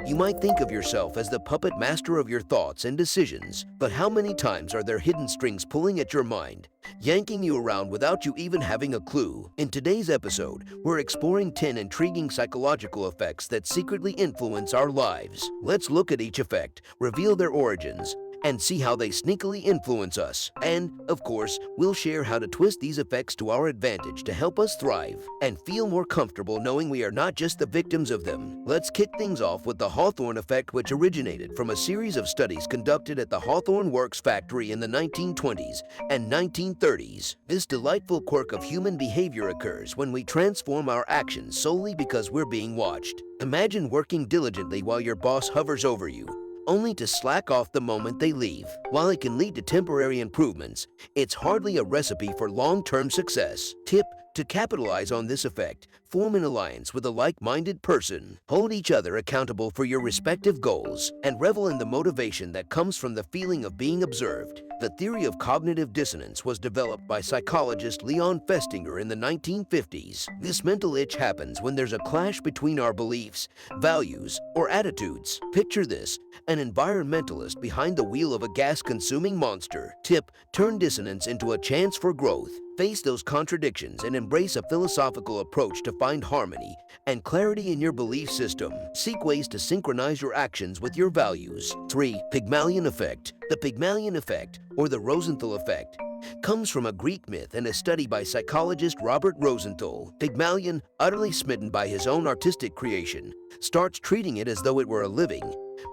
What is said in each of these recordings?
You might think of yourself as the puppet master of your thoughts and decisions, but how many times are there hidden strings pulling at your mind, yanking you around without you even having a clue? In today's episode, we're exploring 10 intriguing psychological effects that secretly influence our lives. Let's look at each effect, reveal their origins, and see how they sneakily influence us. And, of course, we'll share how to twist these effects to our advantage to help us thrive and feel more comfortable knowing we are not just the victims of them. Let's kick things off with the Hawthorne effect, which originated from a series of studies conducted at the Hawthorne Works factory in the 1920s and 1930s. This delightful quirk of human behavior occurs when we transform our actions solely because we're being watched. Imagine working diligently while your boss hovers over you, only to slack off the moment they leave. While it can lead to temporary improvements, it's hardly a recipe for long-term success. Tip: to capitalize on this effect, form an alliance with a like-minded person. Hold each other accountable for your respective goals, and revel in the motivation that comes from the feeling of being observed. The theory of cognitive dissonance was developed by psychologist Leon Festinger in the 1950s. This mental itch happens when there's a clash between our beliefs, values, or attitudes. Picture this: an environmentalist behind the wheel of a gas-consuming monster. Tip: turn dissonance into a chance for growth. Face those contradictions and embrace a philosophical approach to find harmony and clarity in your belief system. Seek ways to synchronize your actions with your values. 3. Pygmalion effect. The Pygmalion effect, or the Rosenthal effect, comes from a Greek myth and a study by psychologist Robert Rosenthal. Pygmalion, utterly smitten by his own artistic creation, starts treating it as though it were a living,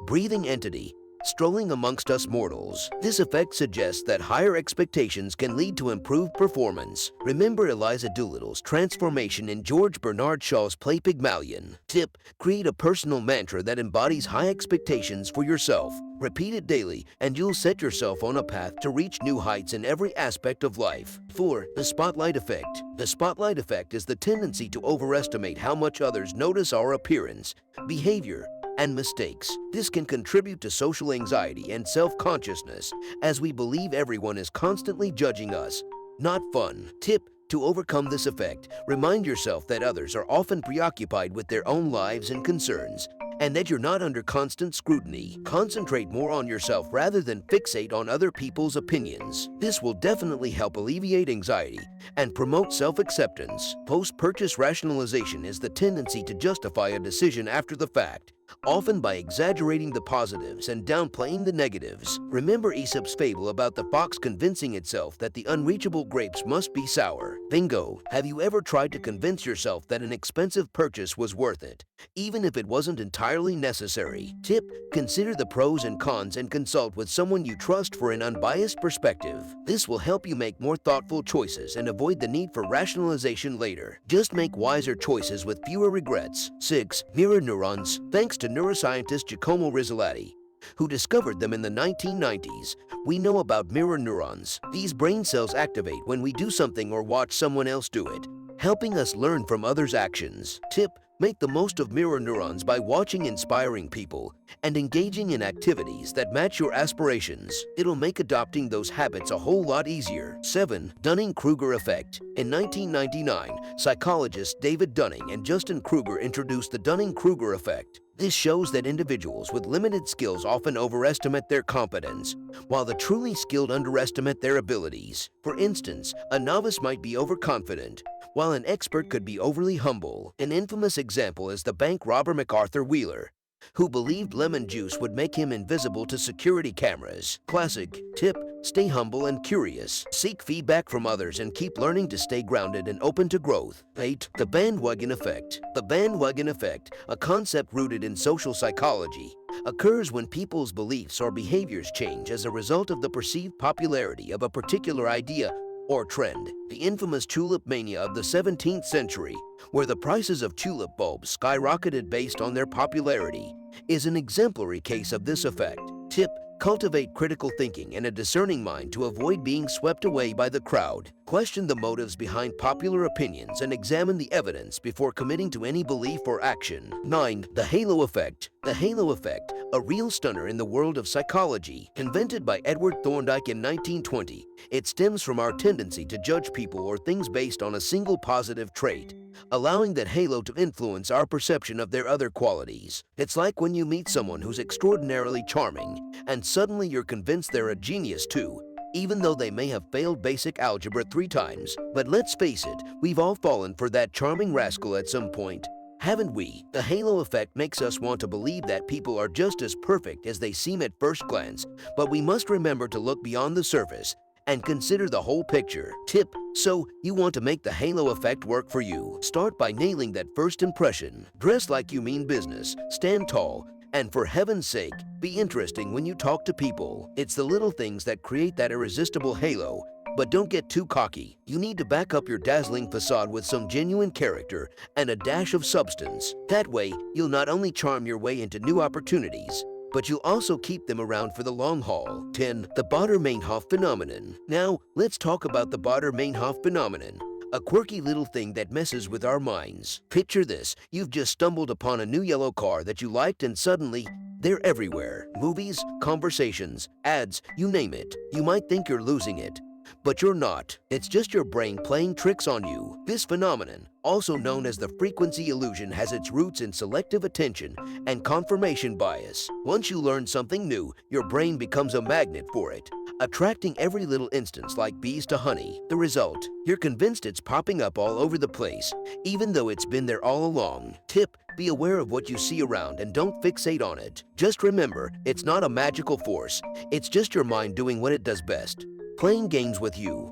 breathing entity strolling amongst us mortals. This effect suggests that higher expectations can lead to improved performance. Remember Eliza Doolittle's transformation in George Bernard Shaw's play Pygmalion. Tip: create a personal mantra that embodies high expectations for yourself. Repeat it daily, and you'll set yourself on a path to reach new heights in every aspect of life. 4. The spotlight effect. The spotlight effect is the tendency to overestimate how much others notice our appearance, behavior, and mistakes. This can contribute to social anxiety and self-consciousness, as we believe everyone is constantly judging us. Not fun. Tip: to overcome this effect, remind yourself that others are often preoccupied with their own lives and concerns, and that you're not under constant scrutiny. Concentrate more on yourself rather than fixate on other people's opinions. This will definitely help alleviate anxiety and promote self-acceptance. Post-purchase rationalization is the tendency to justify a decision after the fact, often by exaggerating the positives and downplaying the negatives. Remember Aesop's fable about the fox convincing itself that the unreachable grapes must be sour. Bingo! Have you ever tried to convince yourself that an expensive purchase was worth it, even if it wasn't entirely necessary? Tip: consider the pros and cons and consult with someone you trust for an unbiased perspective. This will help you make more thoughtful choices and avoid the need for rationalization later. Just make wiser choices with fewer regrets. 6. Mirror neurons. Thanks to neuroscientist Giacomo Rizzolatti, who discovered them in the 1990s, we know about mirror neurons. These brain cells activate when we do something or watch someone else do it, helping us learn from others' actions. Tip: make the most of mirror neurons by watching inspiring people and engaging in activities that match your aspirations. It'll make adopting those habits a whole lot easier. 7. Dunning-Kruger effect. In 1999, psychologists David Dunning and Justin Kruger introduced the Dunning-Kruger effect. This shows that individuals with limited skills often overestimate their competence, while the truly skilled underestimate their abilities. For instance, a novice might be overconfident, while an expert could be overly humble. An infamous example is the bank robber MacArthur Wheeler, who believed lemon juice would make him invisible to security cameras. Classic. Tip: stay humble and curious. Seek feedback from others and keep learning to stay grounded and open to growth. 8. The bandwagon effect. The bandwagon effect, a concept rooted in social psychology, occurs when people's beliefs or behaviors change as a result of the perceived popularity of a particular idea or trend. The infamous tulip mania of the 17th century, where the prices of tulip bulbs skyrocketed based on their popularity, is an exemplary case of this effect. Tip: cultivate critical thinking and a discerning mind to avoid being swept away by the crowd. Question the motives behind popular opinions and examine the evidence before committing to any belief or action. 9. The halo effect. The halo effect, a real stunner in the world of psychology, invented by Edward Thorndike in 1920. It stems from our tendency to judge people or things based on a single positive trait, allowing that halo to influence our perception of their other qualities. It's like when you meet someone who's extraordinarily charming, and suddenly you're convinced they're a genius too, even though they may have failed basic algebra 3 times. But let's face it, we've all fallen for that charming rascal at some point. Haven't we? The halo effect makes us want to believe that people are just as perfect as they seem at first glance, but we must remember to look beyond the surface and consider the whole picture. Tip: so you want to make the halo effect work for you. Start by nailing that first impression. Dress like you mean business, stand tall, and for heaven's sake, be interesting when you talk to people. It's the little things that create that irresistible halo. But don't get too cocky. You need to back up your dazzling facade with some genuine character and a dash of substance. That way, you'll not only charm your way into new opportunities, but you'll also keep them around for the long haul. 10. The Baader-Meinhof phenomenon. Now, let's talk about the Baader-Meinhof phenomenon. A quirky little thing that messes with our minds. Picture this: you've just stumbled upon a new yellow car that you liked, and suddenly, they're everywhere. Movies, conversations, ads, you name it. You might think you're losing it, but you're not. It's just your brain playing tricks on you. This phenomenon, also known as the frequency illusion, has its roots in selective attention and confirmation bias. Once you learn something new, your brain becomes a magnet for it, attracting every little instance like bees to honey. The result: you're convinced it's popping up all over the place, even though it's been there all along. Tip: be aware of what you see around and don't fixate on it. Just remember, it's not a magical force. It's just your mind doing what it does best, playing games with you.